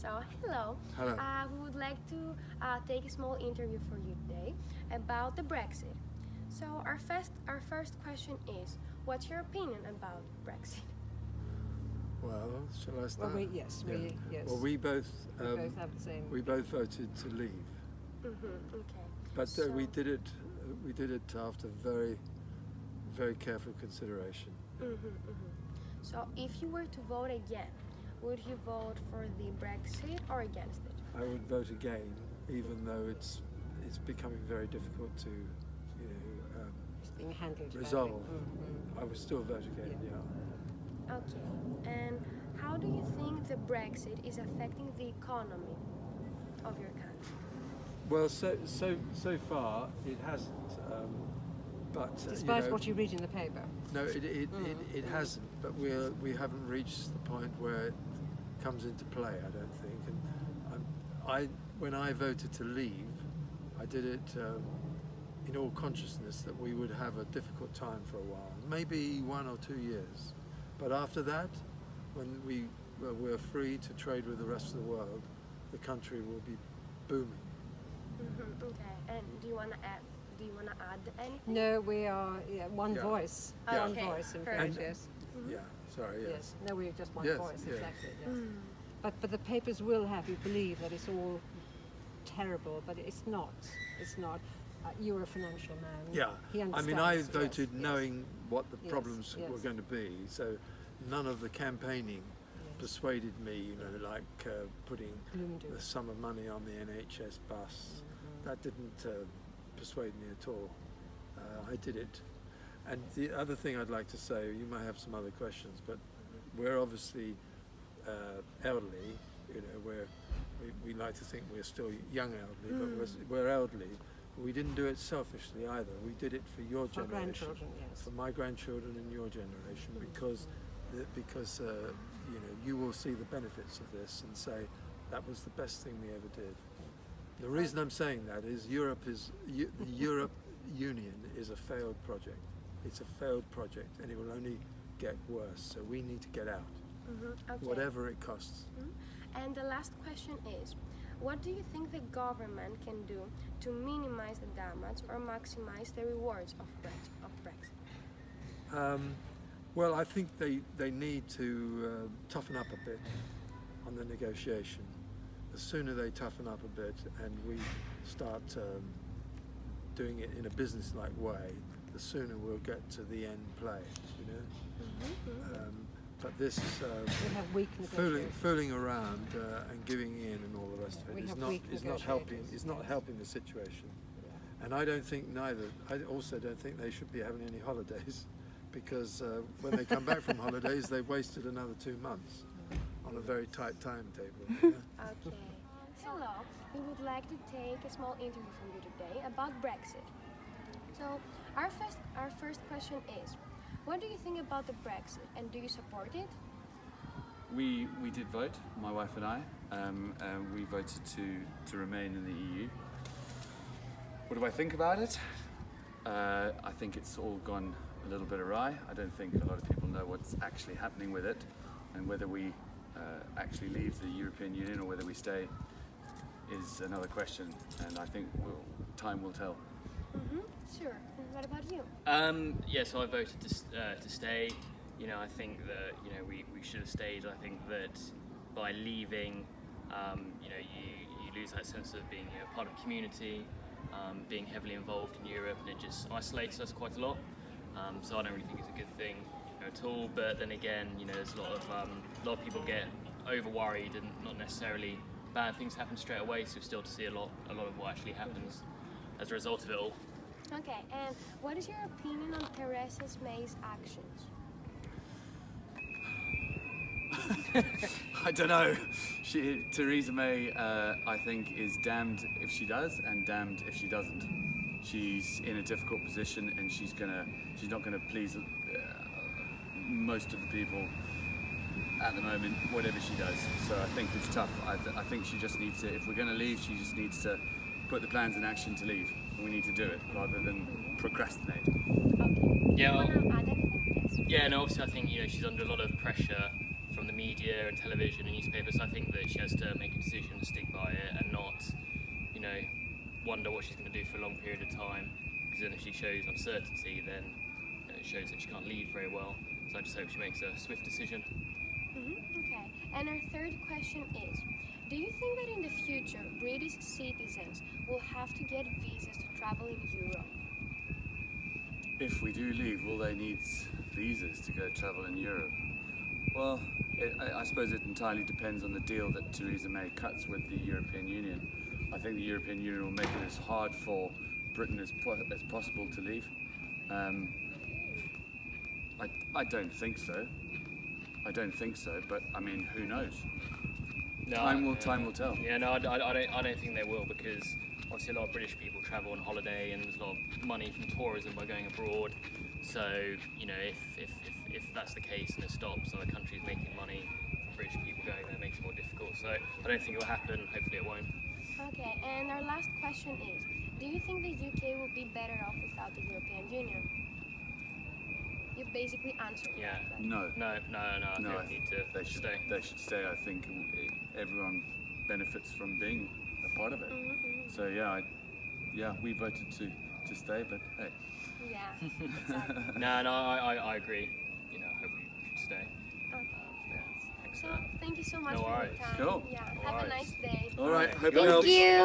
So, hello. Hello. We would like to take a small interview for you today about the Brexit. So, our first question is, what's your opinion about Brexit? Well, shall I start? Well, yes. Well, we both have the same. we both voted to leave, Okay. but So- we did it. We did it after very, very careful consideration. So, if you were to vote again, would you vote for the Brexit or against it? I would vote again, even though it's becoming very difficult to, It's being handled. resolve. badly. I would still vote again. Yeah. Okay. And how do you think the Brexit is affecting the economy of your country? Well, so far it hasn't. But Despite what you read in the paper. no, it hasn't. But we haven't reached the point where it comes into play. I don't think. And when I voted to leave, I did it in all consciousness that we would have a difficult time for a while, maybe 1 or 2 years. But after that, when we're free to trade with the rest of the world, the country will be booming. Okay. And do you wanna add anything? No, we are one Yeah. voice. Yeah. One Okay, voice, in perfect. fact, yes. Yeah. Sorry. Yes. Yes. No, we're just one Yes, voice, yes. exactly. Yes. But the papers will have you believe that it's all terrible, but it's not. It's not. You're a financial man. Yeah. He I understands. mean, I yes, voted yes. knowing what the Yes, problems yes. were going to be, so none of the campaigning persuaded me, like putting Bloomingdale. the sum of money on the NHS bus. That didn't persuade me at all. I did it. And the other thing I'd like to say, you might have some other questions, but we're obviously elderly. We like to think we're still young elderly, but we're elderly. We didn't do it selfishly either. We did it for your For generation, grandchildren, yes. for my grandchildren and your generation, because you will see the benefits of this and say that was the best thing we ever did. The reason I'm saying that is the Europe Union is a failed project. It's a failed project, and it will only get worse. So we need to get out, Okay. whatever it costs. And the last question is, what do you think the government can do to minimize the damage or maximize the rewards of Brexit? Well, I think they need to toughen up a bit on the negotiation. The sooner they toughen up a bit and we start doing it in a business-like way, the sooner we'll get to the end play. But this We have weak negotiations. fooling around and giving in and all the rest of We it have is weak not helping. negotiators, It's not yes. helping the situation. And I don't think neither. I also don't think they should be having any holidays, because when they come back from holidays, they've wasted another 2 months on a very tight timetable. Okay. Hello. We would like to take a small interview from you today about Brexit. So our first question is, what do you think about the Brexit, and do you support it? We did vote, my wife and I. We voted to remain in the EU. What do I think about it? I think it's all gone a little bit awry. I don't think a lot of people know what's actually happening with it, and whether we actually leave the European Union or whether we stay is another question. And I think time will tell. Sure. And what about you? Yeah, so I voted to stay. I think that we should have stayed. I think that by leaving, you lose that sense of being part of a community, being heavily involved in Europe, and it just isolates us quite a lot. So I don't really think it's a good thing at all. But then again, there's a lot of people get over worried, and not necessarily bad things happen straight away. So still to see a lot of what actually happens as a result of it all. Okay. And what is your opinion on Theresa May's actions? I don't know. Theresa May, I think, is damned if she does and damned if she doesn't. She's in a difficult position, and she's not gonna please most of the people at the moment, whatever she does. So I think it's tough. I think she just needs to. If we're gonna leave, she just needs to put the plans in action to leave. And we need to do it rather than procrastinate. Okay. Yeah, Do you want to add anything? Yes. Yeah, no, obviously I think she's under a lot of pressure from the media and television and newspapers. I think that she has to make a decision to stick by it and not, you know, wonder what she's going to do for a long period of time. Because then if she shows uncertainty, then it shows that she can't lead very well. So I just hope she makes a swift decision. Okay. And our third question is, do you think that in the future British citizens will have to get visas to travel in Europe? If we do leave, will they need visas to go travel in Europe? Well, I suppose it entirely depends on the deal that Theresa May cuts with the European Union. I think the European Union will make it as hard for Britain as possible to leave. I don't think so. I don't think so, but I mean, who knows? No, Time will tell. Yeah, no, I don't think they will, because obviously a lot of British people travel on holiday and there's a lot of money from tourism by going abroad. So, you know, if that's the case and it stops, other countries making money from British people going there, it makes it more difficult. So I don't think it will happen. Hopefully it won't. Okay, and our last question is, do you think the UK will be better off without the European Union? You've basically answered Yeah. that. No. No, I think they need to They should stay. They should stay. I think everyone benefits from being a part of it. So yeah, we voted to stay, but hey. Yeah, exactly. No, I agree. You know, I hope we should stay. Okay. Yeah, thanks So for that. thank you so much No for worries. your time. Cool. Yeah, No have a worries. nice day. All right. Hope it Thank helps. you.